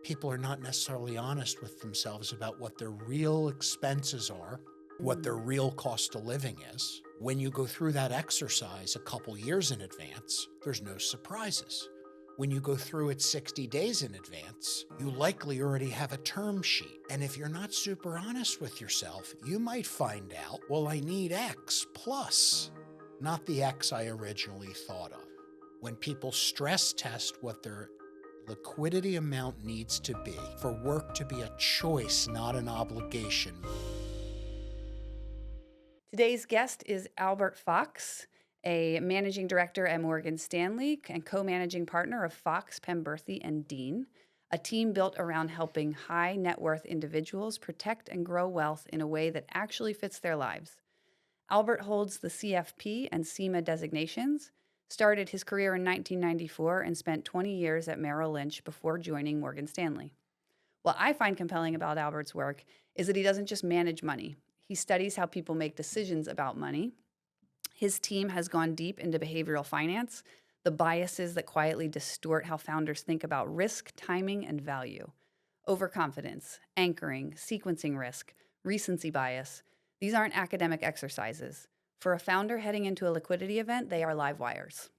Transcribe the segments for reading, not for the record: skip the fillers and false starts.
people are not necessarily honest with themselves about what their real expenses are, what their real cost of living is. When you go through that exercise a couple years in advance, there's no surprises. When you go through it 60 days in advance, you likely already have a term sheet. And if you're not super honest with yourself, you might find out, well, I need X plus, not the X I originally thought of. When people stress test what their liquidity amount needs to be for work to be a choice, not an obligation. Today's guest is Albert Fox, a managing director at Morgan Stanley and co-managing partner of Fox, Pemberthy, and Dean, a team built around helping high net worth individuals protect and grow wealth in a way that actually fits their lives. Albert holds the CFP and CIMA designations, started his career in 1994, and spent 20 years at Merrill Lynch before joining Morgan Stanley. What I find compelling about Albert's work is that he doesn't just manage money. He studies how people make decisions about money. His team has gone deep into behavioral finance, the biases that quietly distort how founders think about risk, timing, and value. Overconfidence, anchoring, sequencing risk, recency bias. These aren't academic exercises. For a founder heading into a liquidity event, they are live wires.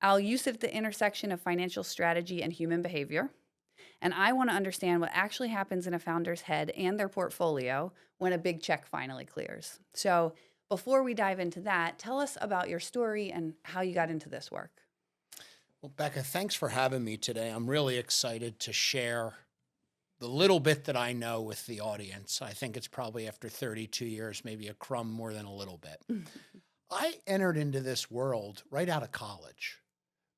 Al, you sit at the intersection of financial strategy and human behavior. And I want to understand what actually happens in a founder's head and their portfolio when a big check finally clears. So before we dive into that, tell us about your story and how you got into this work. Well, Becca, thanks for having me today. I'm really excited to share the little bit that I know with the audience. I think it's probably after 32 years, maybe a crumb more than a little bit. I entered into this world right out of college,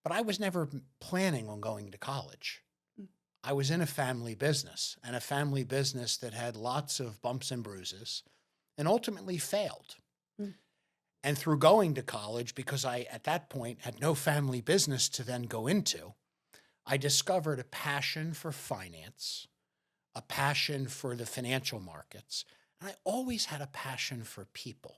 but I was never planning on going to college. I was in a family business, and a family business that had lots of bumps and bruises and ultimately failed. And through going to college, because I, at that point, had no family business to then go into, I discovered a passion for finance, a passion for the financial markets, and I always had a passion for people.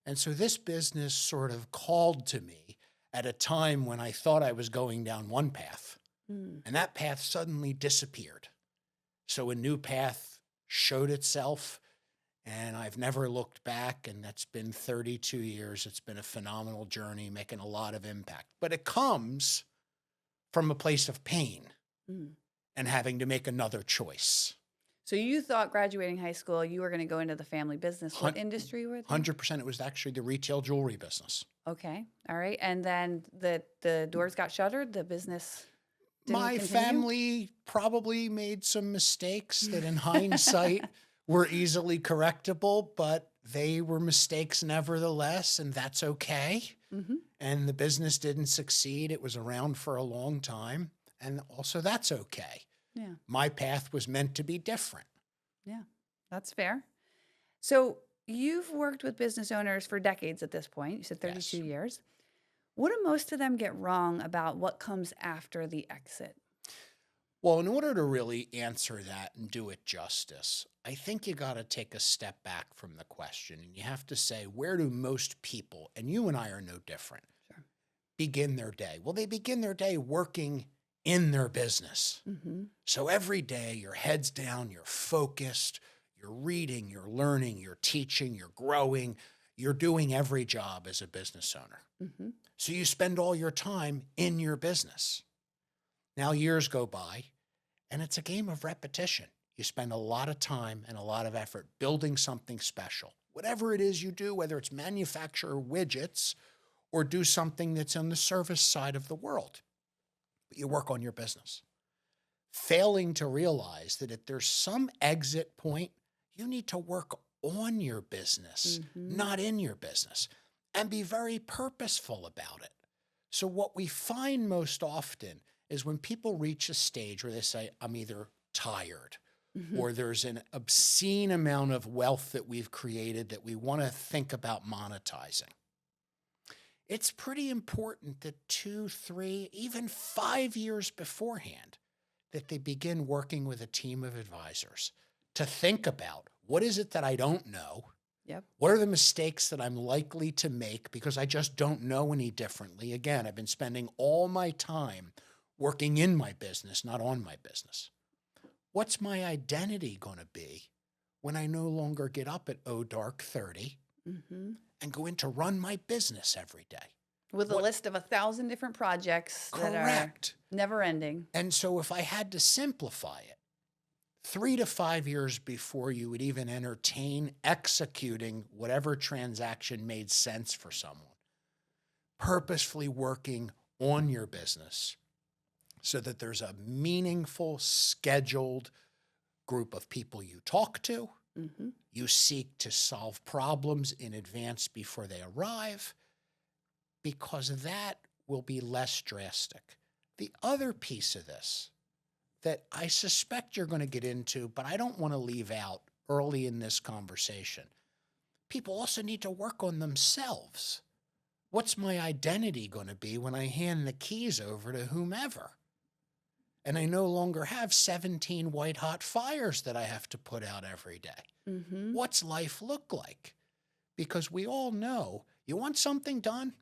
And so this business sort of called to me at a time when I thought I was going down one path, and that path suddenly disappeared. So a new path showed itself, and I've never looked back, and that's been 32 years. It's been a phenomenal journey, making a lot of impact. But it comes from a place of pain and having to make another choice. So you thought graduating high school, you were going to go into the family business. What industry were they? 100%. It was actually the retail jewelry business. Okay. All right. And then the doors got shuttered, the business didn't My continue? family probably made some mistakes that in hindsight were easily correctable, but they were mistakes nevertheless, and that's okay. And the business didn't succeed. It was around for a long time, and also that's okay. Yeah. My path was meant to be different. Yeah, that's fair. So you've worked with business owners for decades at this point. You said 32 years. What do most of them get wrong about what comes after the exit? Well, in order to really answer that and do it justice, I think you got to take a step back from the question, and you have to say, where do most people, and you and I are no different, begin their day? Well, they begin their day working in their business. So every day your head's down, you're focused, you're reading, you're learning, you're teaching, you're growing, you're doing every job as a business owner. So you spend all your time in your business. Now years go by, and it's a game of repetition. You spend a lot of time and a lot of effort building something special. Whatever it is you do, whether it's manufacture widgets or do something that's on the service side of the world, but you work on your business. Failing to realize that if there's some exit point, you need to work on your business, not in your business, and be very purposeful about it. So what we find most often is when people reach a stage where they say, I'm either tired or there's an obscene amount of wealth that we've created that we want to think about monetizing. It's pretty important that 2, 3, even 5 years beforehand, that they begin working with a team of advisors to think about, what is it that I don't know? What are the mistakes that I'm likely to make because I just don't know any differently? Again, I've been spending all my time working in my business, not on my business. What's my identity going to be when I no longer get up at dark 30 Hmm. and go in to run my business every day? With a What? list of 1,000 different projects that are Correct. never ending. And so if I had to simplify it, 3 to 5 years before you would even entertain executing whatever transaction made sense for someone, purposefully working on your business so that there's a meaningful, scheduled group of people you talk to. Hmm. You seek to solve problems in advance before they arrive, because that will be less drastic. The other piece of this that I suspect you're going to get into, but I don't want to leave out early in this conversation, people also need to work on themselves. What's my identity going to be when I hand the keys over to whomever? And I no longer have 17 white hot fires that I have to put out every day. Hmm. What's life look like? Because we all know, you want something done?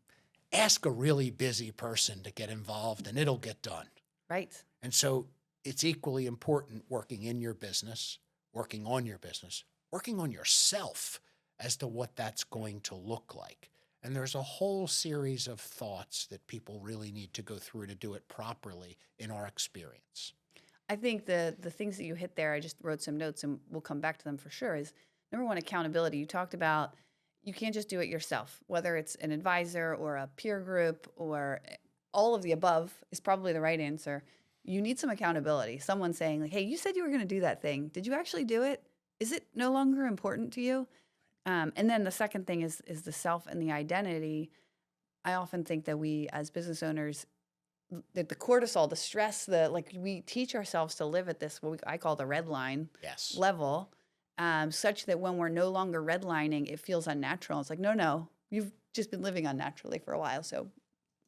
Ask a really busy person to get involved and it'll get done. Right. And so it's equally important working in your business, working on your business, working on yourself as to what that's going to look like. And there's a whole series of thoughts that people really need to go through to do it properly in our experience. I think the things that you hit there, I just wrote some notes and we'll come back to them for sure, is number one, accountability. You talked about you can't just do it yourself, whether it's an advisor or a peer group or all of the above is probably the right answer. You need some accountability. Someone saying like, hey, you said you were going to do that thing. Did you actually do it? Is it no longer important to you? And then the second thing is the self and the identity. I often think that we as business owners, that the cortisol, the stress, we teach ourselves to live at this, I call the red line Yes. level, such that when we're no longer redlining, it feels unnatural. It's like, no, you've just been living unnaturally for a while. So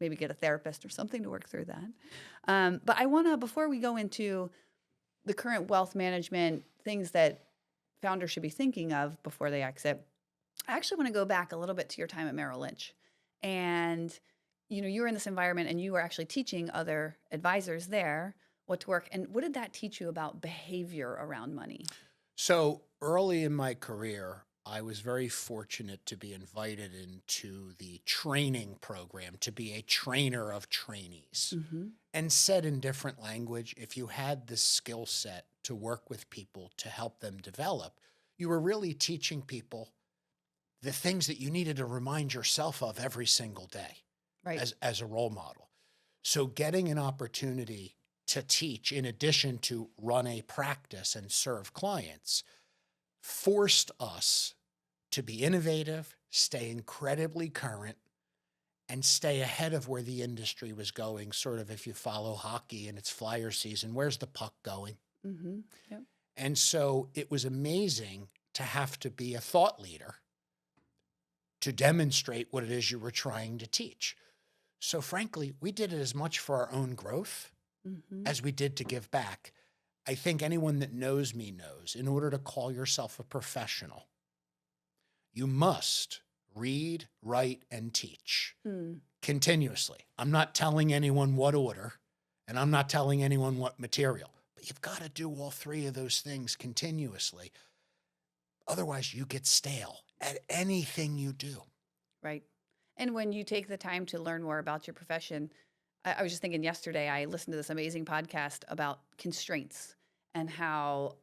maybe get a therapist or something to work through that. But I want to, before we go into the current wealth management things that founders should be thinking of before they exit, I actually want to go back a little bit to your time at Merrill Lynch. And, you were in this environment and you were actually teaching other advisors there what to work. And what did that teach you about behavior around money? So early in my career, I was very fortunate to be invited into the training program to be a trainer of trainees. Mm-hmm. And said in different language, if you had the skill set to work with people to help them develop, you were really teaching people the things that you needed to remind yourself of every single day, Right. as a role model. So getting an opportunity to teach, in addition to run a practice and serve clients, forced us to be innovative, stay incredibly current, and stay ahead of where the industry was going. Sort of, if you follow hockey and it's flyer season, where's the puck going? Mm-hmm. Yep. And so it was amazing to have to be a thought leader to demonstrate what it is you were trying to teach. So frankly, we did it as much for our own growth Mm-hmm. as we did to give back. I think anyone that knows me knows, in order to call yourself a professional, you must read, write, and teach continuously. I'm not telling anyone what order, and I'm not telling anyone what material, but you've got to do all three of those things continuously. Otherwise, you get stale at anything you do. Right. And when you take the time to learn more about your profession, I was just thinking yesterday, I listened to this amazing podcast about constraints and how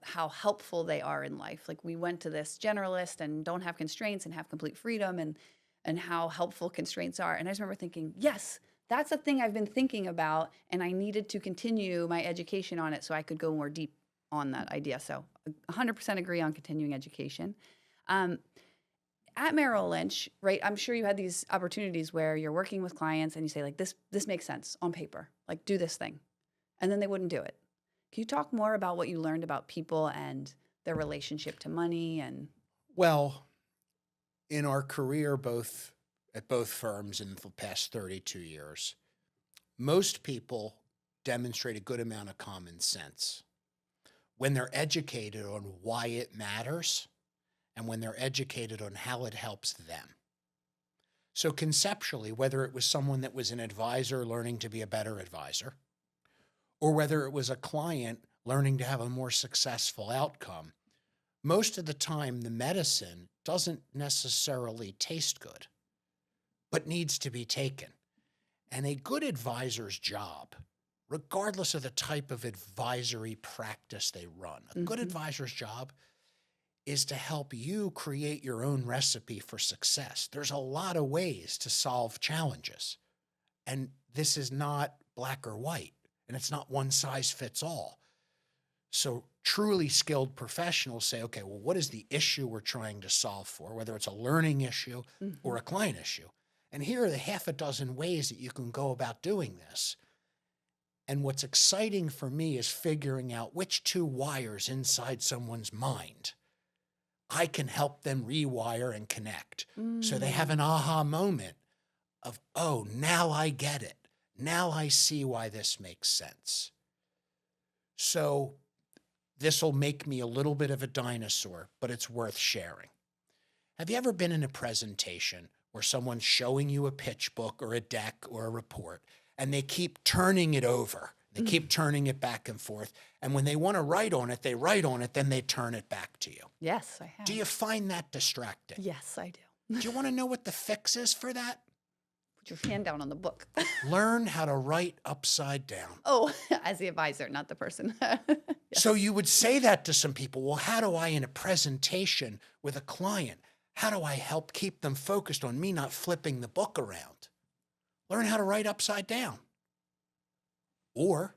helpful they are in life. Like we went to this generalist and don't have constraints and have complete freedom and how helpful constraints are. And I just remember thinking, yes, that's a thing I've been thinking about, and I needed to continue my education on it so I could go more deep on that idea. So 100% agree on continuing education. At Merrill Lynch, right, I'm sure you had these opportunities where you're working with clients and you say, like, this makes sense on paper, like, do this thing. And then they wouldn't do it. Can you talk more about what you learned about people and their relationship to money? And Well, in our career, at both firms in the past 32 years, most people demonstrate a good amount of common sense when they're educated on why it matters and when they're educated on how it helps them. So conceptually, whether it was someone that was an advisor learning to be a better advisor, or whether it was a client learning to have a more successful outcome, most of the time the medicine doesn't necessarily taste good, but needs to be taken. And a good advisor's job, regardless of the type of advisory practice they run, a good Mhm. advisor's job is to help you create your own recipe for success. There's a lot of ways to solve challenges, and this is not black or white, and it's not one size fits all. So truly skilled professionals say, okay, well, what is the issue we're trying to solve for, whether it's a learning issue or Mhm. a client issue? And here are the half a dozen ways that you can go about doing this. And what's exciting for me is figuring out which two wires inside someone's mind I can help them rewire and connect. So they have Mm. an aha moment of, oh, now I get it. Now I see why this makes sense. So this will make me a little bit of a dinosaur, but it's worth sharing. Have you ever been in a presentation where someone's showing you a pitch book or a deck or a report, and they keep turning it over? They keep turning it back and forth. And when they want to write on it, they write on it, then they turn it back to you. Yes, I Do have. you find that distracting? Yes, I do. Do you want to know what the fix is for that? Put your hand down on the book. Learn how to write upside down. Oh, as the advisor, not the person. So Yes. you would say that to some people. Well, how do I, in a presentation with a client, how do I help keep them focused on me not flipping the book around? Learn how to write upside down. Or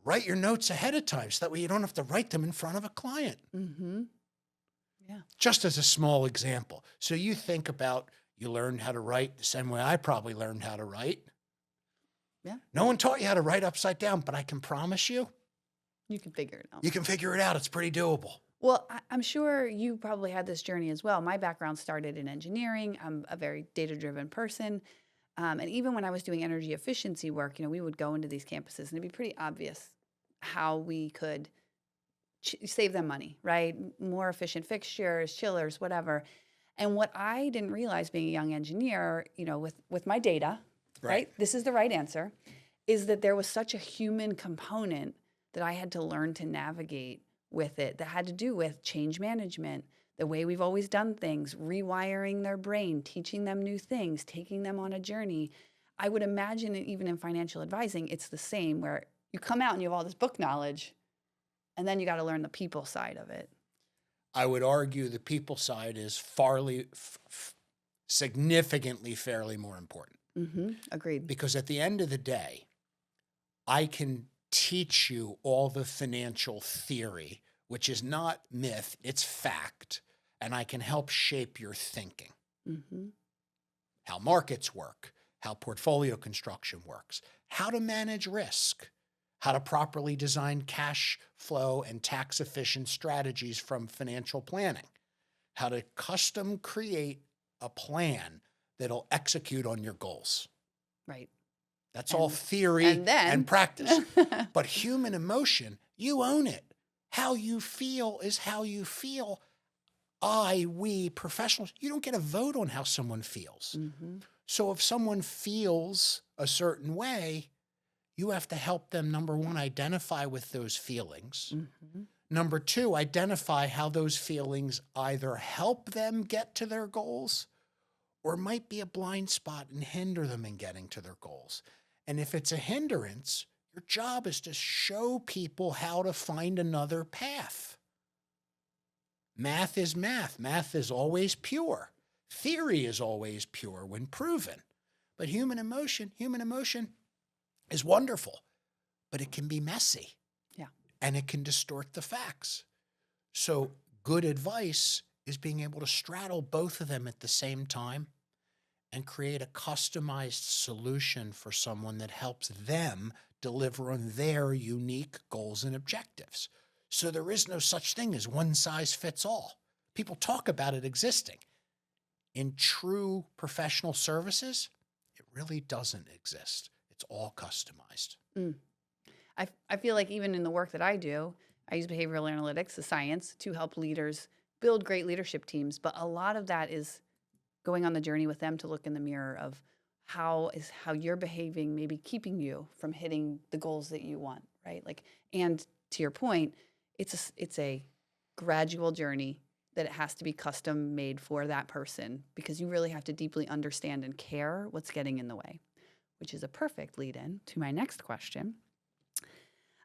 write your notes ahead of time so that way you don't have to write them in front of a client. Mm-hmm. Yeah. Just as a small example. So you think about, you learned how to write the same way I probably learned how to write. Yeah. No one taught you how to write upside down, but I can promise you, You can figure it out. you can figure it out. It's pretty doable. Well, I'm sure you probably had this journey as well. My background started in engineering. I'm a very data-driven person. And even when I was doing energy efficiency work, we would go into these campuses and it'd be pretty obvious how we could save them money, right? More efficient fixtures, chillers, whatever. And what I didn't realize being a young engineer, with my data, right? This is the right answer, is that there was such a human component that I had to learn to navigate with it that had to do with change management, the way we've always done things, rewiring their brain, teaching them new things, taking them on a journey. I would imagine it, even in financial advising, it's the same where you come out and you have all this book knowledge, and then you got to learn the people side of it. I would argue the people side is significantly fairly more important. Mm-hmm. Agreed. Because at the end of the day, I can teach you all the financial theory, which is not myth, it's fact, and I can help shape your thinking. Mm-hmm. How markets work, how portfolio construction works, how to manage risk, how to properly design cash flow and tax efficient strategies from financial planning, how to custom create a plan that'll execute on your goals. Right. That's all theory and practice. But human emotion, you own it. How you feel is how you feel. We professionals, you don't get a vote on how someone feels. Mm-hmm. So if someone feels a certain way, you have to help them, number one, identify with those feelings. Mm-hmm. Number two, identify how those feelings either help them get to their goals or might be a blind spot and hinder them in getting to their goals. And if it's a hindrance, your job is to show people how to find another path. Math is math. Math is always pure. Theory is always pure when proven. But human emotion is wonderful, but it can be messy. Yeah. And it can distort the facts. So good advice is being able to straddle both of them at the same time and create a customized solution for someone that helps them deliver on their unique goals and objectives. So there is no such thing as one size fits all. People talk about it existing. In true professional services, it really doesn't exist. It's all customized. Mm. I feel like even in the work that I do, I use behavioral analytics, the science, to help leaders build great leadership teams. But a lot of that is going on the journey with them to look in the mirror of how you're behaving, maybe keeping you from hitting the goals that you want, right? And to your point, it's a gradual journey that it has to be custom made for that person because you really have to deeply understand and care what's getting in the way, which is a perfect lead in to my next question.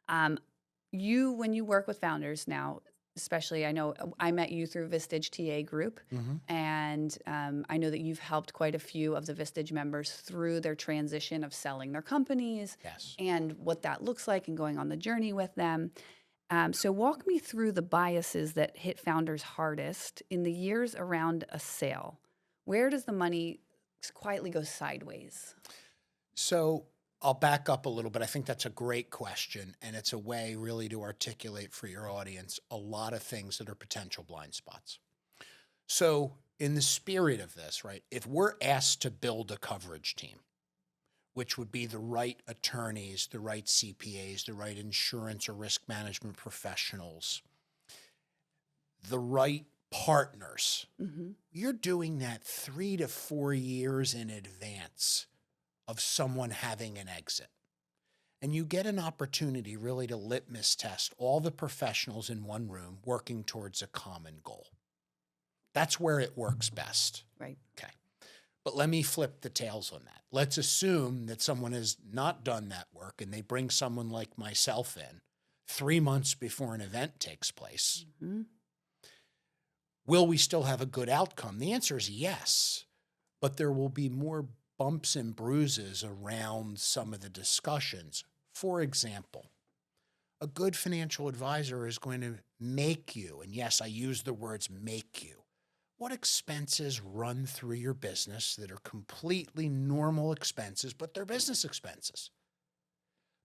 When you work with founders now, especially, I know I met you through Vistage TA Group, and I know that you've helped quite a few of the Vistage members through their transition of selling their companies and what that looks like and going on the journey with them. So walk me through the biases that hit founders hardest in the years around a sale. Where does the money quietly go sideways? So I'll back up a little bit. I think that's a great question, and it's a way really to articulate for your audience a lot of things that are potential blind spots. So in the spirit of this, right, if we're asked to build a coverage team, which would be the right attorneys, the right CPAs, the right insurance or risk management professionals, the right partners, you're doing that 3 to 4 years in advance of someone having an exit. And you get an opportunity really to litmus test all the professionals in one room working towards a common goal. That's where it works best. Right. Okay. But let me flip the tails on that. Let's assume that someone has not done that work and they bring someone like myself in 3 months before an event takes place. Will we still have a good outcome? The answer is yes, but there will be more bumps and bruises around some of the discussions. For example, a good financial advisor is going to make you, and yes, I use the words make you, what expenses run through your business that are completely normal expenses, but they're business expenses.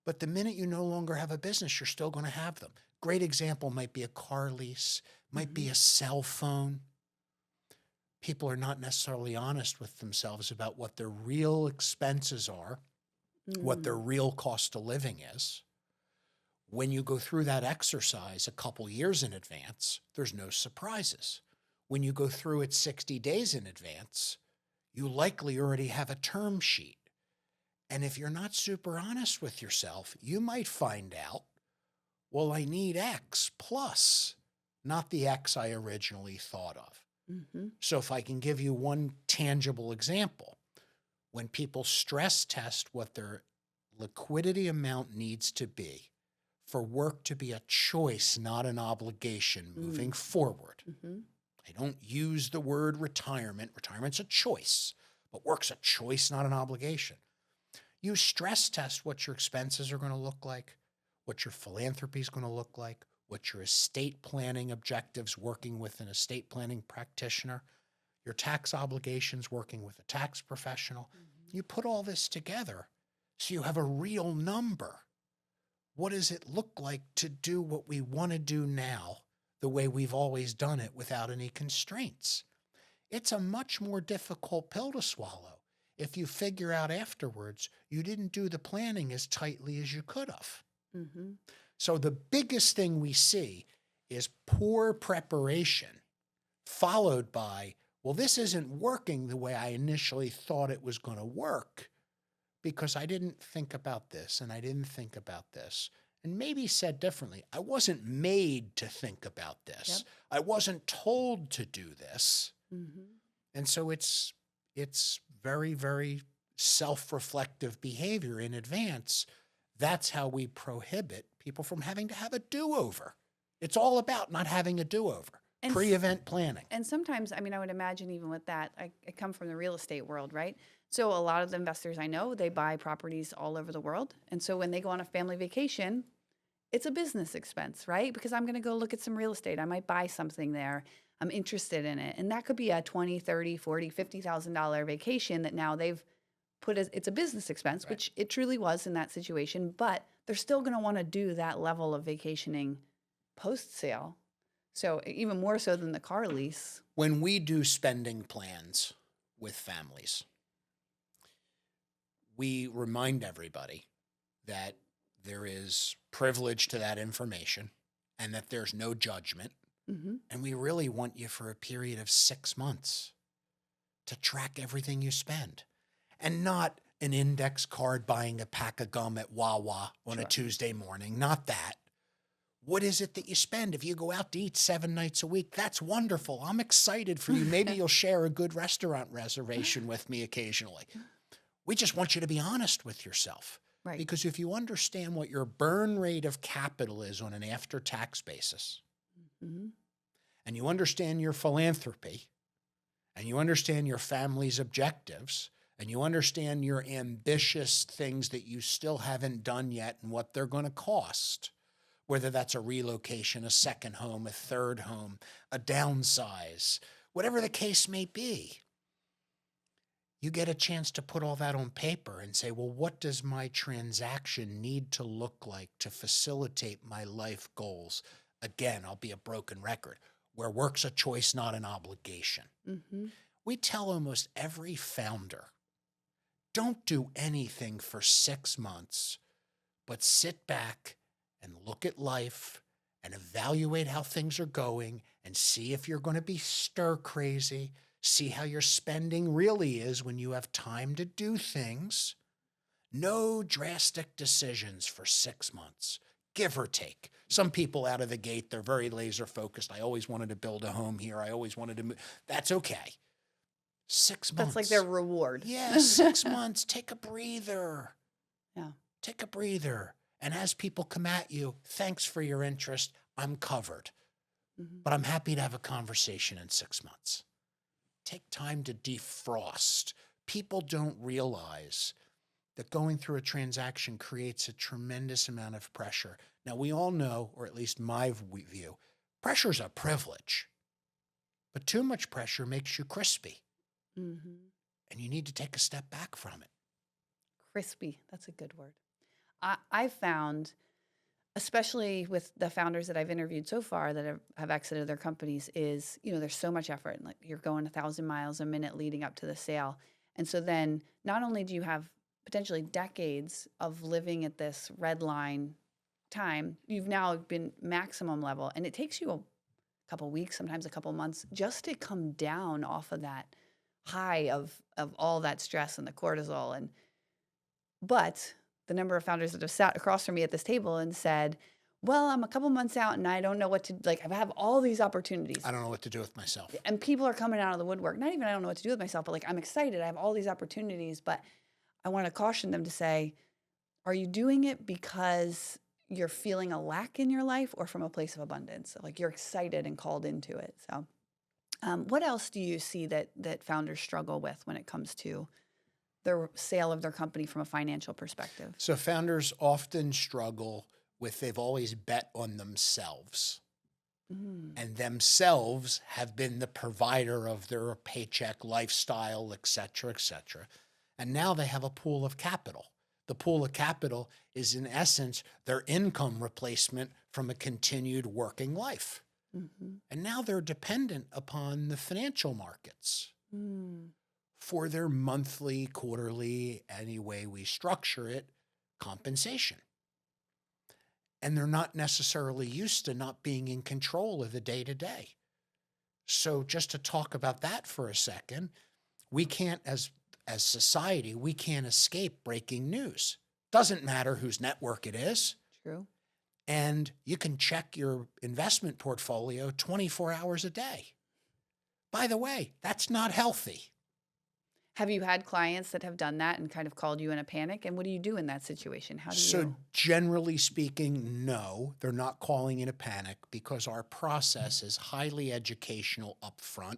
But the minute you no longer have a business, you're still going to have them. Great example might be a car lease, might be a cell phone. People are not necessarily honest with themselves about what their real expenses are, what their real cost of living is. When you go through that exercise a couple years in advance, there's no surprises. When you go through it 60 days in advance, you likely already have a term sheet. And if you're not super honest with yourself, you might find out, well, I need X plus, not the X I originally thought of. So if I can give you one tangible example, when people stress test what their liquidity amount needs to be for work to be a choice, not an obligation moving forward. I don't use the word retirement. Retirement's a choice, but work's a choice, not an obligation. You stress test what your expenses are going to look like, what your philanthropy is going to look like, what your estate planning objectives working with an estate planning practitioner, your tax obligations working with a tax professional. You put all this together so you have a real number. What does it look like to do what we want to do now the way we've always done it without any constraints? It's a much more difficult pill to swallow if you figure out afterwards you didn't do the planning as tightly as you could have. So the biggest thing we see is poor preparation followed by, well, this isn't working the way I initially thought it was going to work because I didn't think about this and I didn't think about this. And maybe said differently, I wasn't made to think about this. I wasn't told to do this. And so it's very, very self-reflective behavior in advance. That's how we prohibit people from having to have a do-over. It's all about not having a do-over, pre-event planning. And sometimes, I mean, I would imagine even with that, I come from the real estate world, right? So a lot of the investors I know, they buy properties all over the world. And so when they go on a family vacation, it's a business expense, right? Because I'm going to go look at some real estate. I might buy something there. I'm interested in it. And that could be a $20,000, $30,000, $40,000, $50,000 vacation that now they've put as, it's a business expense, which it truly was in that situation, but they're still going to want to do that level of vacationing post-sale. So even more so than the car lease. When we do spending plans with families, we remind everybody that there is privilege to that information and that there's no judgment. And we really want you for a period of 6 months to track everything you spend and not an index card buying a pack of gum at Wawa on a Tuesday morning. Not that. What is it that you spend? If you go out to eat 7 nights a week, that's wonderful. I'm excited for you. Maybe you'll share a good restaurant reservation with me occasionally. We just want you to be honest with yourself. Right. Because if you understand what your burn rate of capital is on an after-tax basis, Mm-hmm. and you understand your philanthropy, and you understand your family's objectives, and you understand your ambitious things that you still haven't done yet and what they're going to cost, whether that's a relocation, a second home, a third home, a downsize, whatever the case may be, you get a chance to put all that on paper and say, well, what does my transaction need to look like to facilitate my life goals? Again, I'll be a broken record, where work's a choice, not an obligation. Mm-hmm. We tell almost every founder, don't do anything for 6 months, but sit back and look at life and evaluate how things are going and see if you're going to be stir crazy, see how your spending really is when you have time to do things. No drastic decisions for 6 months, give or take. Some people out of the gate, they're very laser focused. I always wanted to build a home here. I always wanted to move. That's okay. 6 months. That's like their reward. Yeah, 6 months. Take a breather. Yeah. Take a breather. And as people come at you, thanks for your interest. I'm covered. Mm-hmm. But I'm happy to have a conversation in 6 months. Take time to defrost. People don't realize that going through a transaction creates a tremendous amount of pressure. Now, we all know, or at least my view, pressure is a privilege. But too much pressure makes you crispy. Mm-hmm. And you need to take a step back from it. Crispy. That's a good word. I've found, especially with the founders that I've interviewed so far that have exited their companies, is, there's so much effort. Like, you're going 1,000 miles a minute leading up to the sale. And so then not only do you have potentially decades of living at this red line time, you've now been maximum level. And it takes you a couple weeks, sometimes a couple months, just to come down off of that high of all that stress and the cortisol. But the number of founders that have sat across from me at this table and said, well, I'm a couple months out and I don't know what to, I have all these opportunities. I don't know what to do with myself. And people are coming out of the woodwork. Not even I don't know what to do with myself, but I'm excited. I have all these opportunities, but I want to caution them to say, are you doing it because you're feeling a lack in your life or from a place of abundance? Like, you're excited and called into it. So what else do you see that founders struggle with when it comes to their sale of their company from a financial perspective? So founders often struggle with, they've always bet on themselves. And themselves have been the provider of their paycheck, lifestyle, et cetera, et cetera. And now they have a pool of capital. The pool of capital is, in essence, their income replacement from a continued working life. And now they're dependent upon the financial markets for their monthly, quarterly, any way we structure it, compensation. And they're not necessarily used to not being in control of the day-to-day. So just to talk about that for a second, we can't, as society, we can't escape breaking news. Doesn't matter whose network it is. True. And you can check your investment portfolio 24 hours a day. By the way, that's not healthy. Have you had clients that have done that and kind of called you in a panic? And what do you do in that situation? How do you? So generally speaking, no, they're not calling in a panic because our process is highly educational upfront.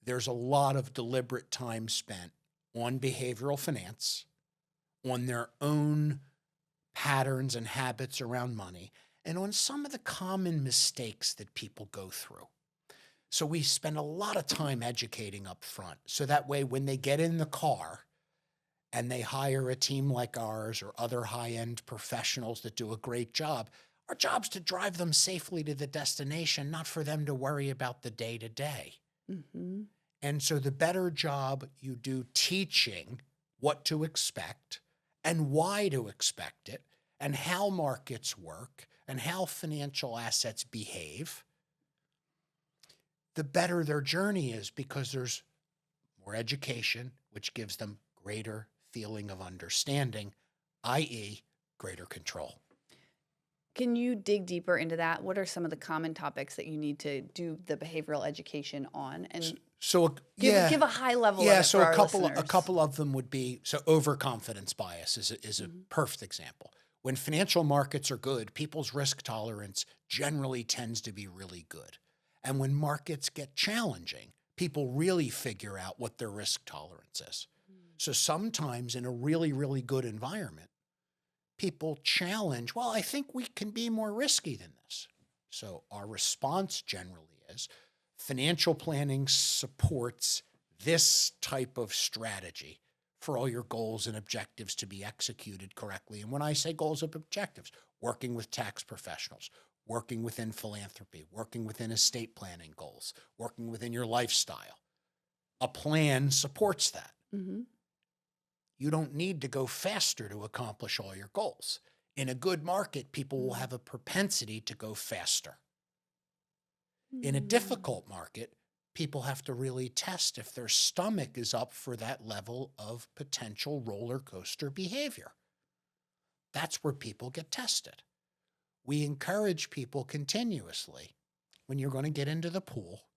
There's a lot of deliberate time spent on behavioral finance, on their own patterns and habits around money, and on some of the common mistakes that people go through. So we spend a lot of time educating up front. So that way, when they get in the car and they hire a team like ours or other high-end professionals that do a great job, our job's to drive them safely to the destination, not for them to worry about the day-to-day. And so the better job you do teaching what to expect and why to expect it and how markets work and how financial assets behave, the better their journey is, because there's more education, which gives them greater feeling of understanding, i.e., greater control. Can you dig deeper into that? What are some of the common topics that you need to do the behavioral education on? And So give yeah, give a high level of yeah. it So for a our couple listeners. of them would be, so overconfidence bias is a Mhm. perfect example. When financial markets are good, people's risk tolerance generally tends to be really good. And when markets get challenging, people really figure out what their risk tolerance is. So sometimes in a really, really good environment, people challenge, well, I think we can be more risky than this. So our response generally is financial planning supports this type of strategy for all your goals and objectives to be executed correctly. And when I say goals and objectives, working with tax professionals, working within philanthropy, working within estate planning goals, working within your lifestyle, a plan supports that. Mhm. You don't need to go faster to accomplish all your goals. In a good market, people will Mm. have a propensity to go faster. In a Mm. difficult market, people have to really test if their stomach is up for that level of potential roller coaster behavior. That's where people get tested. We encourage people continuously, when you're going to get into the pool,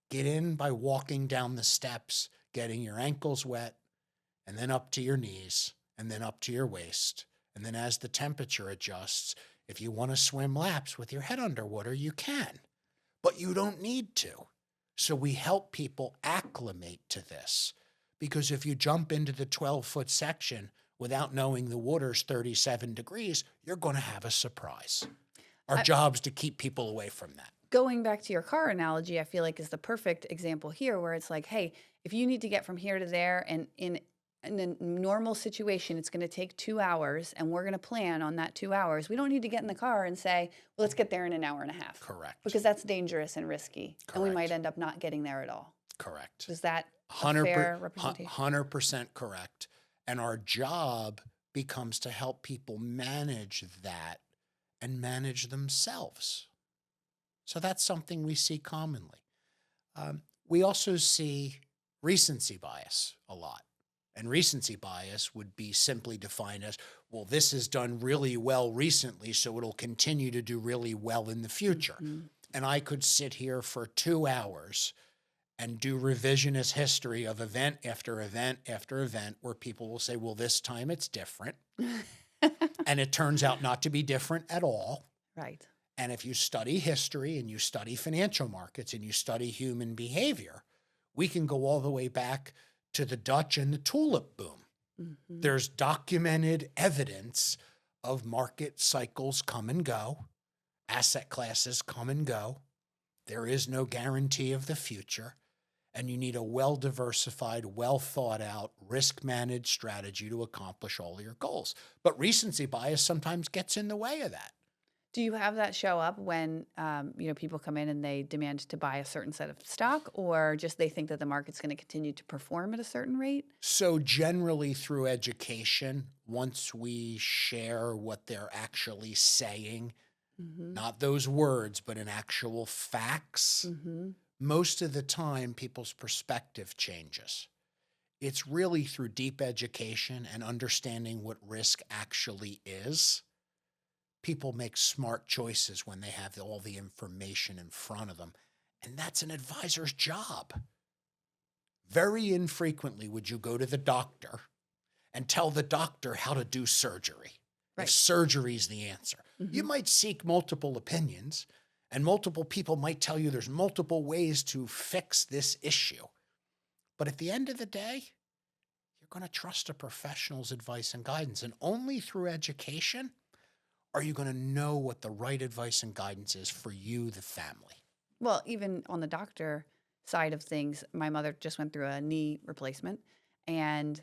get in by walking down the steps, getting your ankles wet, and then up to your knees, and then up to your waist. And then as the temperature adjusts, if you want to swim laps with your head underwater, you can, but you don't need to. So we help people acclimate to this, because if you jump into the 12-foot section without knowing the water's 37 degrees, you're going to have a surprise. Our I, job's to keep people away from that. Going back to your car analogy, I feel like is the perfect example here, where it's like, hey, if you need to get from here to there, and in a normal situation, it's going to take 2 hours, and we're going to plan on that 2 hours. We don't need to get in the car and say, well, let's get there in an hour and a half, Correct. because that's dangerous and risky, and we might Correct. end up not getting there at all. Correct. Is that a 100%, fair representation? 100% correct. And our job becomes to help people manage that and manage themselves. So that's something we see commonly. We also see recency bias a lot. And recency bias would be simply defined as, well, this has done really well recently, so it'll continue to do really well in the future. Mhm. And I could sit here for 2 hours and do revisionist history of event after event after event, where people will say, well, this time it's different. And it turns out not to be different at all. Right. And if you study history and you study financial markets and you study human behavior, we can go all the way back to the Dutch and the tulip boom. Mhm. There's documented evidence of market cycles come and go, asset classes come and go. There is no guarantee of the future. And you need a well-diversified, well-thought-out, risk-managed strategy to accomplish all your goals. But recency bias sometimes gets in the way of that. Do you have that show up when people come in and they demand to buy a certain set of stock, or just they think that the market's going to continue to perform at a certain rate? So generally through education, once we share what they're actually saying, Mm-hmm. not those words, but in actual facts, Mm-hmm. most of the time people's perspective changes. It's really through deep education and understanding what risk actually is. People make smart choices when they have all the information in front of them. And that's an advisor's job. Very infrequently would you go to the doctor and tell the doctor how to do surgery, if Right. surgery is the answer. You Mm-hmm. might seek multiple opinions, and multiple people might tell you there's multiple ways to fix this issue. But at the end of the day, you're going to trust a professional's advice and guidance. And only through education are you going to know what the right advice and guidance is for you, the family. Well, even on the doctor side of things, my mother just went through a knee replacement, and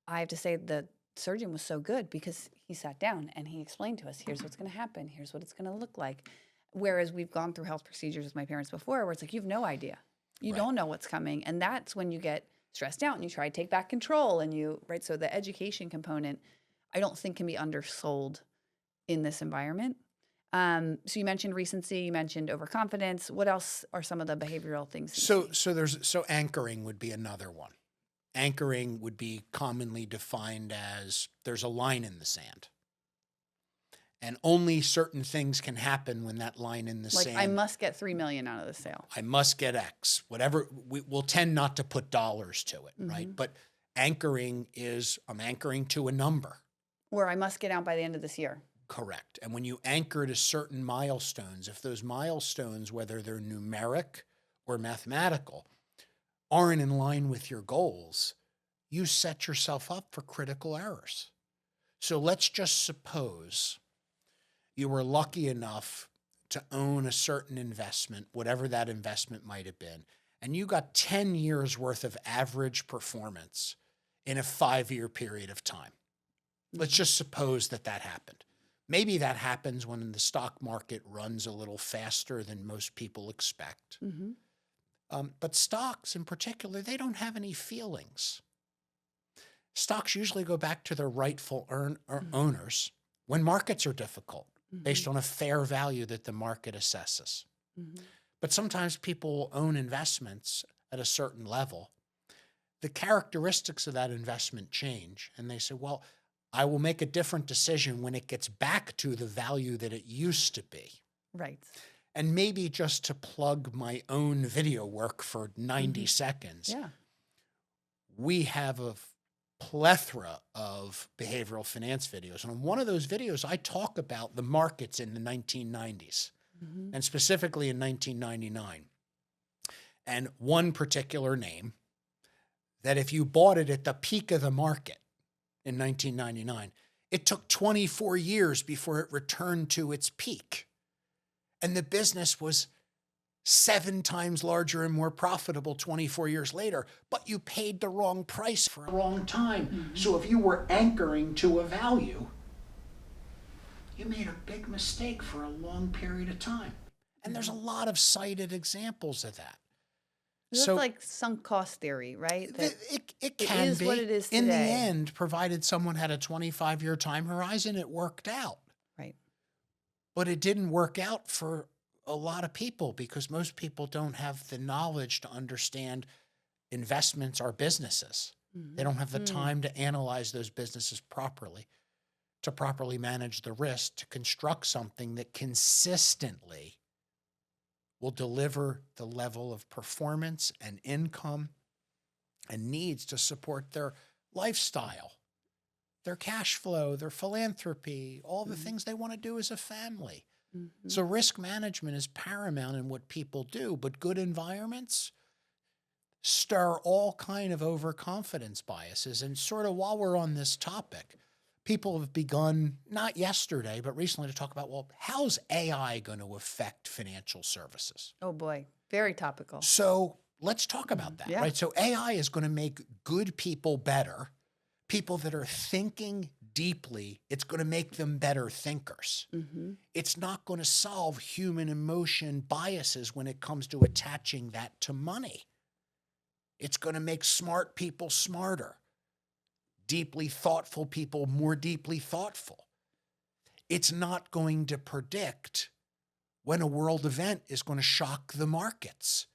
I have to say the surgeon was so good because he sat down and he explained to us, here's what's going to happen, here's what it's going to look like. Whereas we've gone through health procedures with my parents before, where it's like, you have no idea. You Right. don't know what's coming. And that's when you get stressed out and you try to take back control right? So the education component, I don't think can be undersold in this environment. So you mentioned recency, you mentioned overconfidence. What else are some of the behavioral things you see? So anchoring would be another one. Anchoring would be commonly defined as there's a line in the sand. And only certain things can happen when that line in the Like sand. I must get 3 million out of the sale. I must get X, whatever. We'll tend not to put dollars to it, right? Mhm. But anchoring is, I'm anchoring to a number. Or I must get out by the end of this year. Correct. And when you anchor to certain milestones, if those milestones, whether they're numeric or mathematical, aren't in line with your goals, you set yourself up for critical errors. So let's just suppose you were lucky enough to own a certain investment, whatever that investment might have been, and you got 10 years worth of average performance in a 5-year period of time. Let's just suppose that happened. Maybe that happens when the stock market runs a little faster than most people expect. Mhm. But stocks in particular, they don't have any feelings. Stocks usually go back to their rightful owners when markets are difficult, based on a fair value that the market assesses. Mhm. But sometimes people will own investments at a certain level. The characteristics of that investment change, and they say, well, I will make a different decision when it gets back to the value that it used to be. Right. And maybe just to plug my own video work for 90 seconds, Yeah. we have a plethora of behavioral finance videos. And on one of those videos, I talk about the markets in the 1990s, and specifically in 1999. And one particular name that if you bought it at the peak of the market in 1999, it took 24 years before it returned to its peak. And the business was 7 times larger and more profitable 24 years later, but you paid the wrong price for a long time. So if you were anchoring to a value, you made a big mistake for a long period of time. And there's a lot of cited examples of that. That's So like sunk cost theory, right? That it can is be. what it is In the today. end, provided someone had a 25-year time horizon, it worked out. Right. But it didn't work out for a lot of people because most people don't have the knowledge to understand investments are businesses. They don't have the time to analyze those businesses properly, to properly manage the risk, to construct something that consistently will deliver the level of performance and income and needs to support their lifestyle, their cash flow, their philanthropy, all the things they want to do as a family. So risk management is paramount in what people do, but good environments stir all kind of overconfidence biases. And sort of while we're on this topic, people have begun, not yesterday, but recently to talk about, well, how's AI going to affect financial services? Oh boy, very topical. So let's talk about that, Yeah. right? So AI is going to make good people better, people that are thinking deeply. It's going to make them better thinkers. It's not going to solve human emotion biases when it comes to attaching that to money. It's going to make smart people smarter, deeply thoughtful people more deeply thoughtful. It's not going to predict when a world event is going to shock the markets.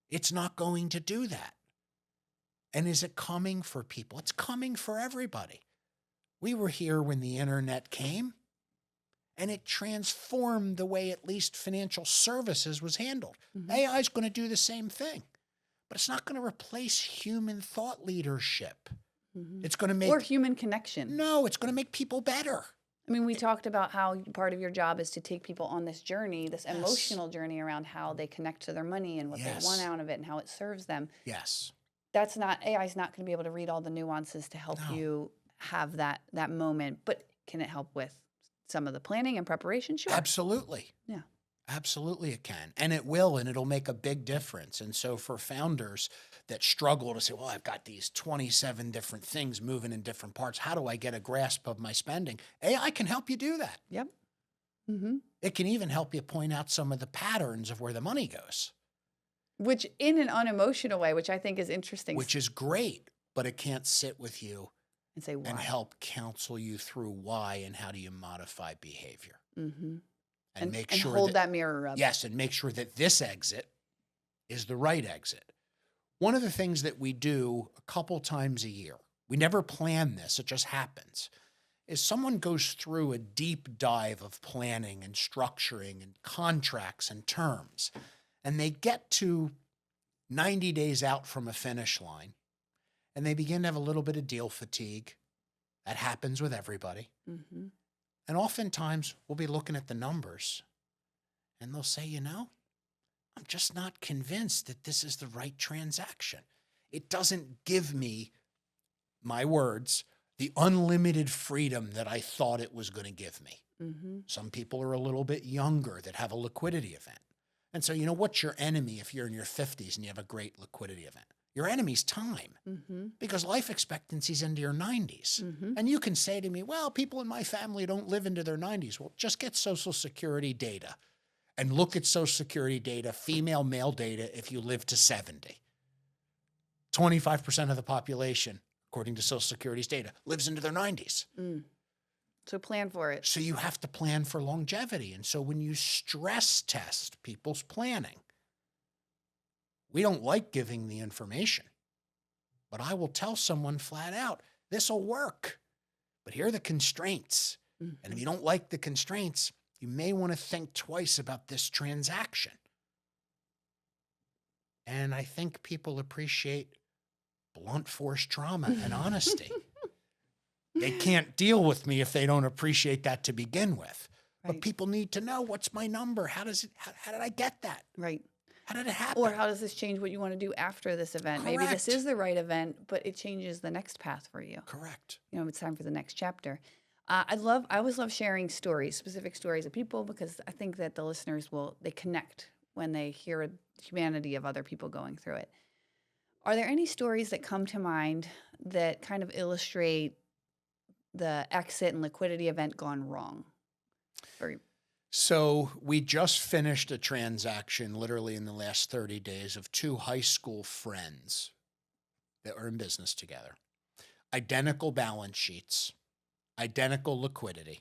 It's not going to do that. And is it coming for people? It's coming for everybody. We were here when the internet came, and it transformed the way at least financial services was handled. AI is going to do the same thing, but it's not going to replace human thought leadership. It's going to make... Or human connection. No, it's going to make people better. I mean, we talked about how part of your job is to take people on this journey, this Yes. emotional journey around how they connect to their money and what Yes. they want out of it and how it serves them. Yes. That's not, AI is not going to be able to read all the nuances to help No. you have that moment, but can it help with some of the planning and preparation? Sure. Absolutely. Yeah. Absolutely it can. And it will, and it'll make a big difference. And so for founders that struggle to say, well, I've got these 27 different things moving in different parts. How do I get a grasp of my spending? AI can help you do that. Yep. It can even help you point out some of the patterns of where the money goes, Which in an unemotional way, which I think is interesting. which is great, but it can't sit with you and say why. and help counsel you through why and how do you modify behavior. And make and sure hold that mirror up. Yes, and make sure that this exit is the right exit. One of the things that we do a couple times a year, we never plan this, it just happens, is someone goes through a deep dive of planning and structuring and contracts and terms, and they get to 90 days out from a finish line, and they begin to have a little bit of deal fatigue. That happens with everybody. Mm-hmm. And oftentimes we'll be looking at the numbers and they'll say, I'm just not convinced that this is the right transaction. It doesn't give me, my words, the unlimited freedom that I thought it was going to give me. Mm-hmm. Some people are a little bit younger that have a liquidity event. And so, what's your enemy if you're in your 50s and you have a great liquidity event? Your enemy's time, Mm-hmm. because life expectancy's into your 90s. Mm-hmm. And you can say to me, well, people in my family don't live into their 90s. Well, just get Social Security data and look at Social Security data, female, male data, if you live to 70. 25% of the population, according to Social Security's data, lives into their 90s. Mm. So plan for it. So you have to plan for longevity. And so when you stress test people's planning, we don't like giving the information, but I will tell someone flat out, this will work, but here are the constraints. Mm-hmm. And if you don't like the constraints, you may want to think twice about this transaction. And I think people appreciate blunt force trauma and honesty. They can't deal with me if they don't appreciate that to begin with. Right. But people need to know, what's my number? How did I get that? Right. How did it happen? Or how does this change what you want to do after this event? Maybe this Correct. is the right event, but it changes the next path for you. Correct. It's time for the next chapter. I always love sharing stories, specific stories of people, because I think that the listeners they connect when they hear the humanity of other people going through it. Are there any stories that come to mind that kind of illustrate the exit and liquidity event gone wrong? So we just finished a transaction literally in the last 30 days of two high school friends that were in business together. Identical balance sheets, identical liquidity.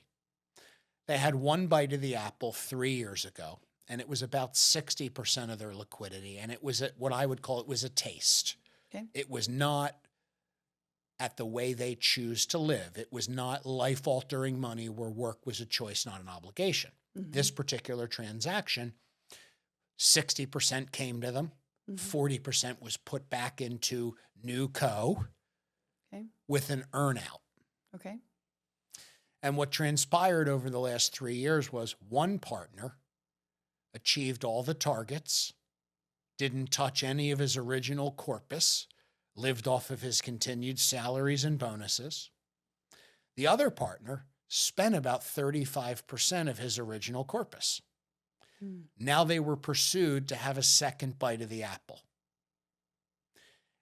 They had one bite of the apple 3 years ago, and it was about 60% of their liquidity. And it was what I would call, it was a taste. Okay. It was not at the way they choose to live. It was not life-altering money where work was a choice, not an obligation. Mm-hmm. This particular transaction, 60% came to them, 40% was put back into new co with an earn-out. Okay. And what transpired over the last 3 years was one partner achieved all the targets, didn't touch any of his original corpus, lived off of his continued salaries and bonuses. The other partner spent about 35% of his original corpus. Now they were pursued to have a second bite of the apple.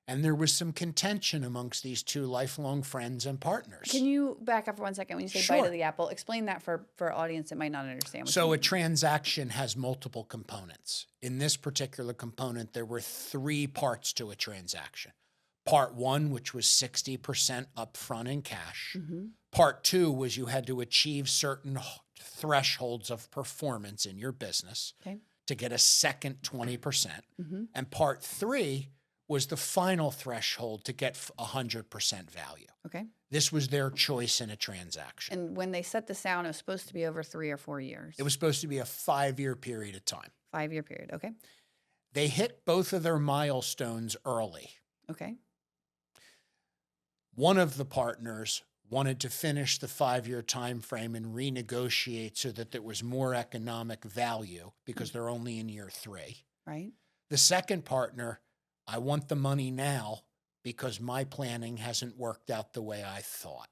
And there was some contention amongst these two lifelong friends and partners. Can you back up for 1 second when you say Sure. bite of the apple? Explain that for an audience that might not understand. So a transaction has multiple components. In this particular component, there were 3 parts to a transaction. Part 1, which was 60% upfront in cash. Mm-hmm. Part 2 was you had to achieve certain thresholds of performance in your business to get a second 20%. Mm-hmm. And part 3 was the final threshold to get 100% value. Okay. This was their choice in a transaction. And when they set this down, it was supposed to be over 3 or 4 years. It was supposed to be a 5-year period of time. 5-year period. Okay. They hit both of their milestones early. Okay. One of the partners wanted to finish the 5-year time frame and renegotiate so that there was more economic value because they're only in year 3. Right. The second partner, I want the money now because my planning hasn't worked out the way I thought.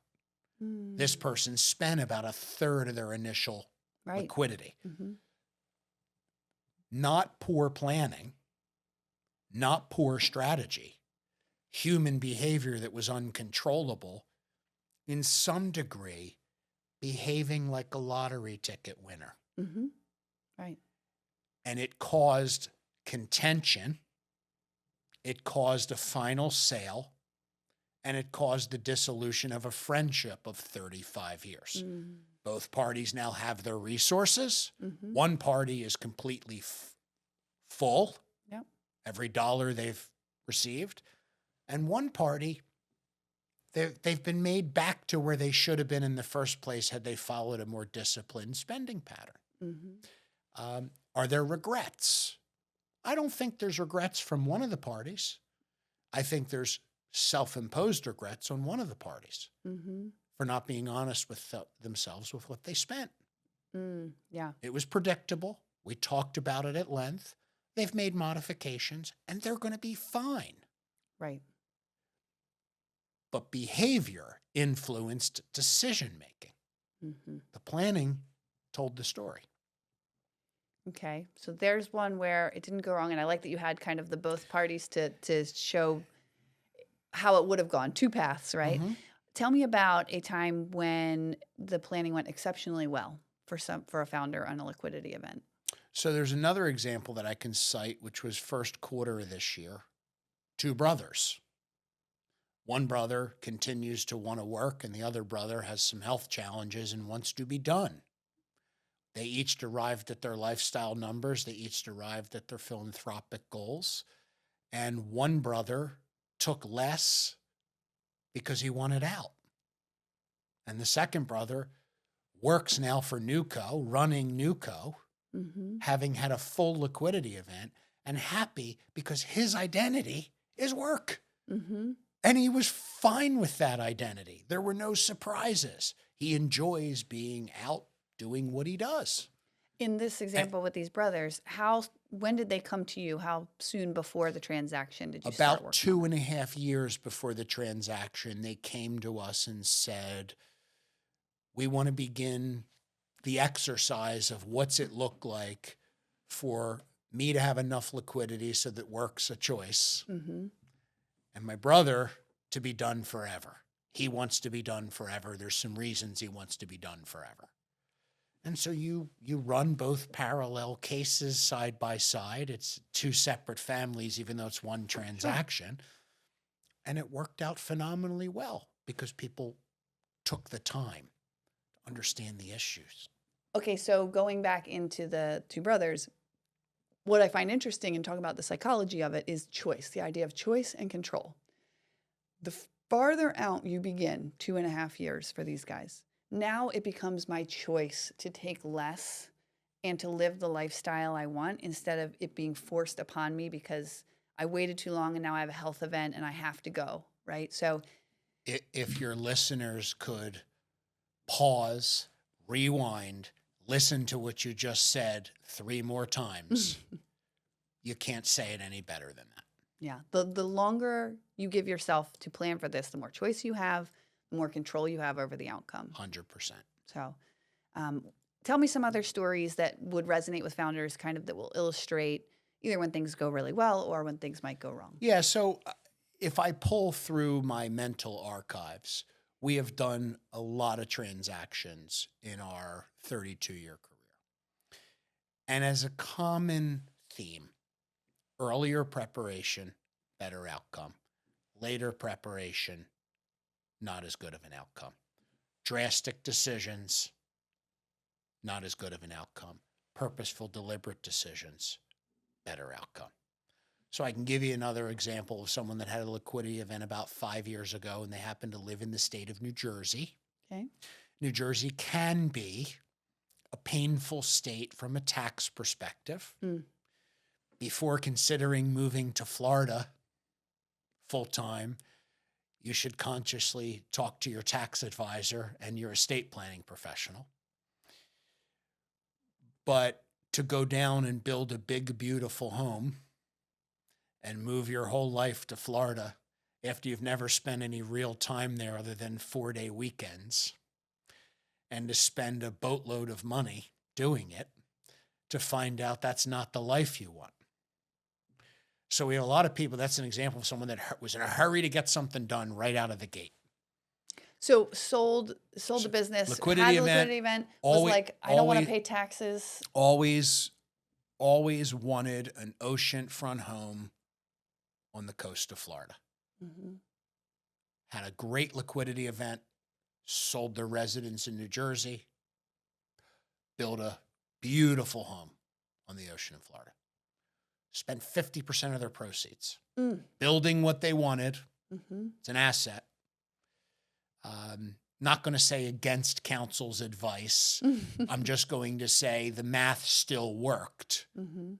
This person spent about a third of their initial liquidity. Mm-hmm. Not poor planning, not poor strategy, human behavior that was uncontrollable, in some degree, behaving like a lottery ticket winner. Mm-hmm. Right. And it caused contention, it caused a final sale, and it caused the dissolution of a friendship of 35 years. Both parties now have their resources. Mm-hmm. One party is completely full, Yep. every dollar they've received. And one party They've been made back to where they should have been in the first place had they followed a more disciplined spending pattern. Are there regrets? I don't think there's regrets from one of the parties. I think there's self-imposed regrets on one of the parties for not being honest with themselves with what they spent. Yeah. It was predictable. We talked about it at length. They've made modifications, and they're going to be fine. Right. But behavior influenced decision-making. The planning told the story. Okay. So there's one where it didn't go wrong. And I like that you had kind of the both parties to show how it would have gone. Two paths, right? Tell me about a time when the planning went exceptionally well for a founder on a liquidity event. So there's another example that I can cite, which was first quarter of this year. Two brothers. One brother continues to want to work, and the other brother has some health challenges and wants to be done. They each arrived at their lifestyle numbers. They each arrived at their philanthropic goals. And one brother took less because he wanted out. And the second brother works now for Newco, running Newco, having had a full liquidity event, and happy because his identity is work. And he was fine with that identity. There were no surprises. He enjoys being out doing what he does. In this example with these brothers, when did they come to you? How soon before the transaction did you start About working on it? 2.5 years before the transaction, they came to us and said, we want to begin the exercise of what's it look like for me to have enough liquidity so that work's a choice, and my brother to be done forever. He wants to be done forever. There's some reasons he wants to be done forever. And so you run both parallel cases side by side. It's two separate families, even though it's one transaction. And it worked out phenomenally well because people took the time to understand the issues. Okay, so going back into the two brothers, what I find interesting in talking about the psychology of it is choice, the idea of choice and control. The farther out you begin, 2.5 years for these guys, now it becomes my choice to take less and to live the lifestyle I want instead of it being forced upon me because I waited too long and now I have a health event and I have to go, right? So if your listeners could pause, rewind, listen to what you just said 3 more times, you can't say it any better than that. Yeah. The longer you give yourself to plan for this, the more choice you have, the more control you have over the outcome. 100%. So tell me some other stories that would resonate with founders, kind of that will illustrate either when things go really well or when things might go wrong. Yeah. So if I pull through my mental archives, we have done a lot of transactions in our 32-year career. And as a common theme, earlier preparation, better outcome. Later preparation, not as good of an outcome. Drastic decisions, not as good of an outcome. Purposeful, deliberate decisions, better outcome. So I can give you another example of someone that had a liquidity event about 5 years ago, and they happen to live in the state of New Jersey. Okay. New Jersey can be a painful state from a tax perspective. Before considering moving to Florida full-time, you should consciously talk to your tax advisor and your estate planning professional. But to go down and build a big, beautiful home and move your whole life to Florida after you've never spent any real time there other than 4-day weekends, and to spend a boatload of money doing it, to find out that's not the life you want. So we have a lot of people, that's an example of someone that was in a hurry to get something done right out of the gate. So sold the business, liquidity had a event, liquidity event, was like, I don't want to pay taxes. Always wanted an oceanfront home on the coast of Florida. Had a great liquidity event, sold their residence in New Jersey, built a beautiful home on the ocean in Florida. Spent 50% of their proceeds building what they wanted. It's an asset. Not going to say against counsel's advice. I'm just going to say the math still worked,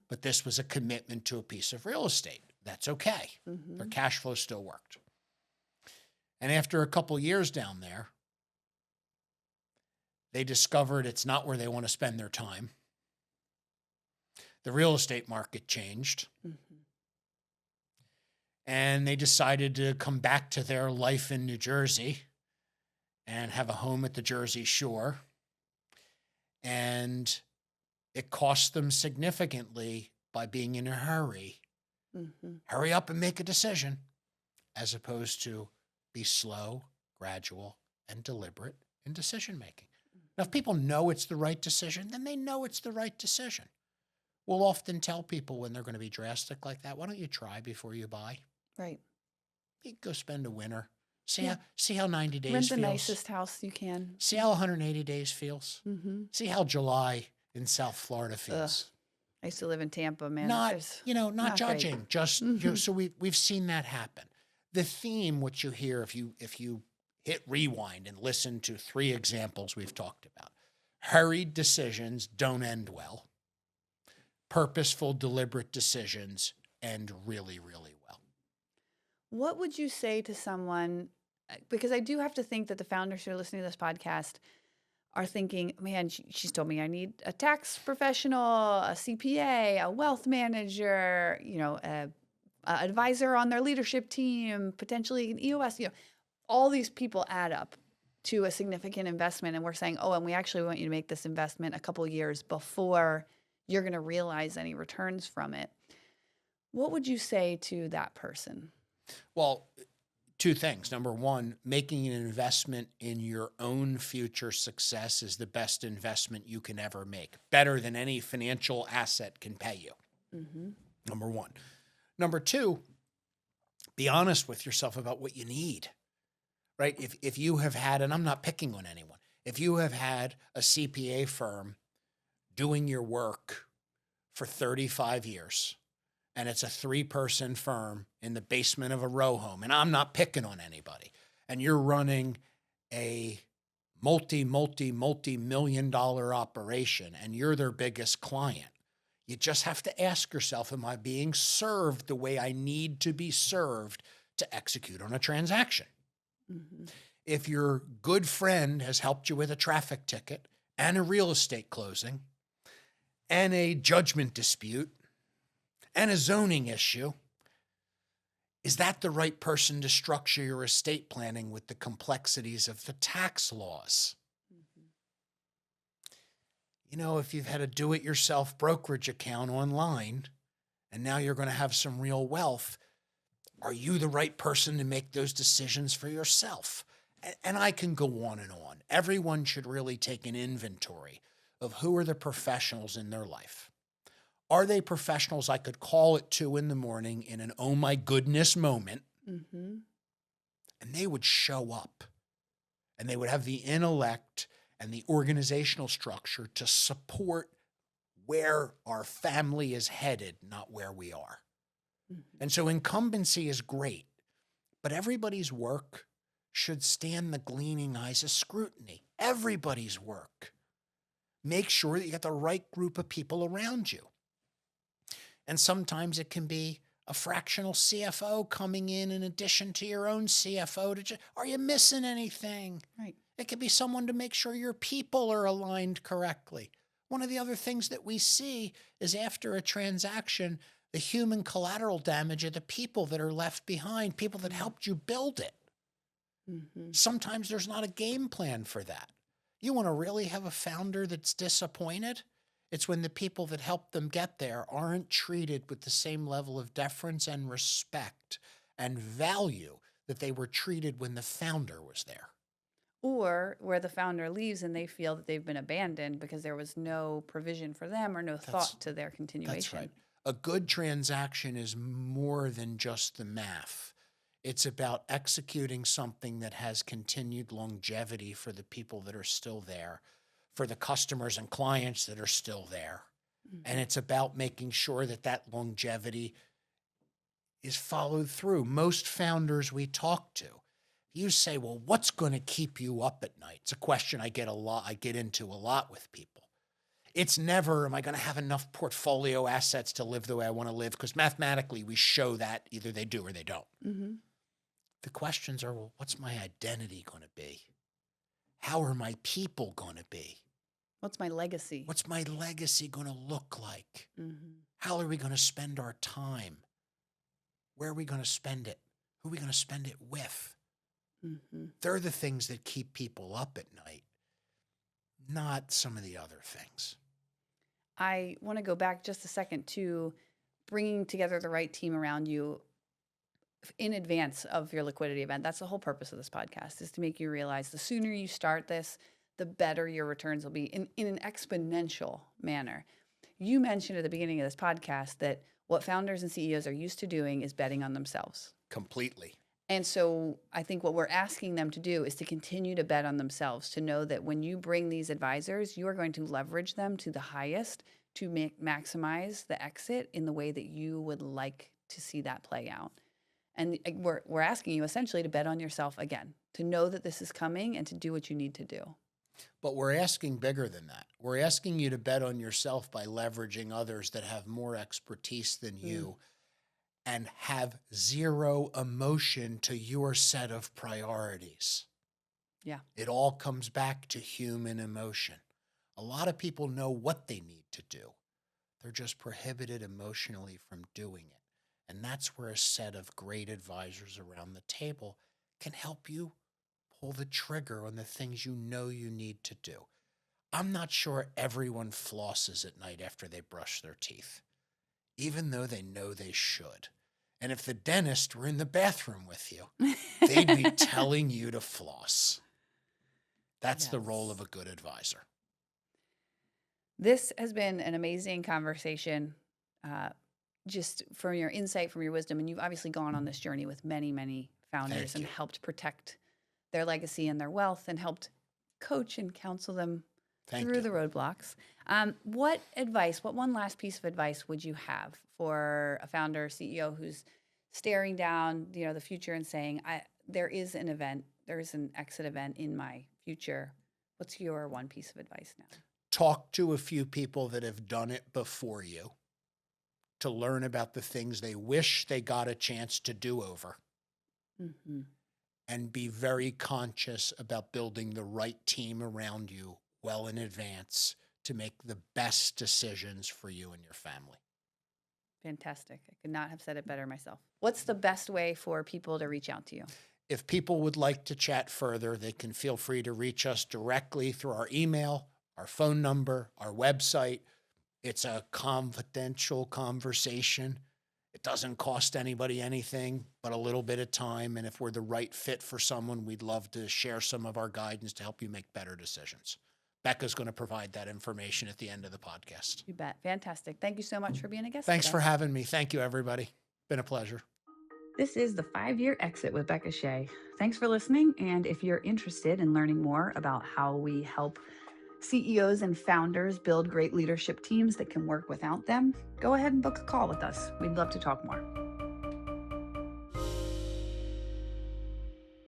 but this was a commitment to a piece of real estate. That's okay. Their cash flow still worked. And after a couple years down there, they discovered it's not where they want to spend their time. The real estate market changed. And they decided to come back to their life in New Jersey and have a home at the Jersey Shore. And it cost them significantly by being in a hurry. Hurry up and make a decision, as opposed to be slow, gradual, and deliberate in decision making. Now, if people know it's the right decision, then they know it's the right decision. We'll often tell people when they're going to be drastic like that, why don't you try before you buy? Right. You go spend a winter. See how 90 days Rent feels. the nicest house you can. See how 180 days feels. See how July in South Florida feels. I used to live in Tampa, man. Not not judging, great. just so we've seen that happen. The theme, which you hear if you hit rewind and listen to 3 examples we've talked about. Hurried decisions don't end well. Purposeful, deliberate decisions end really, really well. What would you say to someone, because I do have to think that the founders who are listening to this podcast are thinking, man, she's told me I need a tax professional, a CPA, a wealth manager, a advisor on their leadership team, potentially an EOS, all these people add up to a significant investment. And we're saying, and we actually want you to make this investment a couple years before you're going to realize any returns from it. What would you say to that person? Well, 2 things. Number 1, making an investment in your own future success is the best investment you can ever make. Better than any financial asset can pay you. Number 1. Number 2, be honest with yourself about what you need, right? If you have had, and I'm not picking on anyone, if you have had a CPA firm doing your work for 35 years, and it's a 3-person firm in the basement of a row home, and I'm not picking on anybody, and you're running a multi-million dollar operation, and you're their biggest client, you just have to ask yourself, am I being served the way I need to be served to execute on a transaction? If your good friend has helped you with a traffic ticket and a real estate closing and a judgment dispute and a zoning issue, is that the right person to structure your estate planning with the complexities of the tax laws? If you've had a do-it-yourself brokerage account online and now you're going to have some real wealth, are you the right person to make those decisions for yourself? And I can go on and on. Everyone should really take an inventory of who are the professionals in their life. Are they professionals I could call at 2 in the morning in an oh my goodness moment, and they would show up, and they would have the intellect and the organizational structure to support where our family is headed, not where we are. And so incumbency is great, but everybody's work should stand the gleaming eyes of scrutiny. Everybody's work. Make sure that you got the right group of people around you. And sometimes it can be a fractional CFO coming in addition to your own CFO. Are you missing anything? Right. It could be someone to make sure your people are aligned correctly. One of the other things that we see is after a transaction, the human collateral damage of the people that are left behind, people that helped you build it. Sometimes there's not a game plan for that. You want to really have a founder that's disappointed? It's when the people that helped them get there aren't treated with the same level of deference and respect and value that they were treated when the founder was there. Or where the founder leaves and they feel that they've been abandoned because there was no provision for them or no thought to their continuation. That's right. A good transaction is more than just the math. It's about executing something that has continued longevity for the people that are still there, for the customers and clients that are still there. And it's about making sure that that longevity is followed through. Most founders we talk to, You say, well, what's going to keep you up at night? It's a question I get into a lot with people. It's never, am I going to have enough portfolio assets to live the way I want to live? Because mathematically, we show that either they do or they don't. Mm-hmm. The questions are, well, what's my identity going to be? How are my people going to be? What's my legacy? What's my legacy going to look like? Mm-hmm. How are we going to spend our time? Where are we going to spend it? Who are we going to spend it with? Mm-hmm. They're the things that keep people up at night, not some of the other things. I want to go back just a second to bringing together the right team around you in advance of your liquidity event. That's the whole purpose of this podcast, is to make you realize the sooner you start this, the better your returns will be in an exponential manner. You mentioned at the beginning of this podcast that what founders and CEOs are used to doing is betting on themselves. Completely. And so I think what we're asking them to do is to continue to bet on themselves, to know that when you bring these advisors, you are going to leverage them to the highest to maximize the exit in the way that you would like to see that play out. And we're asking you essentially to bet on yourself again, to know that this is coming and to do what you need to do. But we're asking bigger than that. We're asking you to bet on yourself by leveraging others that have more expertise than you and have zero emotion to your set of priorities. Yeah. It all comes back to human emotion. A lot of people know what they need to do. They're just prohibited emotionally from doing it. And that's where a set of great advisors around the table can help you pull the trigger on the things you know you need to do. I'm not sure everyone flosses at night after they brush their teeth, even though they know they should. And if the dentist were in the bathroom with you, they'd be telling you to floss. That's the role of a good advisor. This has been an amazing conversation, just from your insight, from your wisdom. And you've obviously gone on this journey with many, many founders and helped protect their legacy and their wealth and helped coach and counsel them through the roadblocks. What one last piece of advice would you have for a founder, CEO who's staring down, the future and saying, there is an exit event in my future. What's your one piece of advice now? Talk to a few people that have done it before you to learn about the things they wish they got a chance to do over. Mm-hmm. And be very conscious about building the right team around you well in advance to make the best decisions for you and your family. Fantastic. I could not have said it better myself. What's the best way for people to reach out to you? If people would like to chat further, they can feel free to reach us directly through our email, our phone number, our website. It's a confidential conversation. It doesn't cost anybody anything but a little bit of time. And if we're the right fit for someone, we'd love to share some of our guidance to help you make better decisions. Becca's going to provide that information at the end of the podcast. You bet. Fantastic. Thank you so much for being a guest. Thanks for having me. Thank you, everybody. Been a pleasure. This is the 5-Year Exit with Becca Shea. Thanks for listening. And if you're interested in learning more about how we help CEOs and founders build great leadership teams that can work without them, go ahead and book a call with us. We'd love to talk more.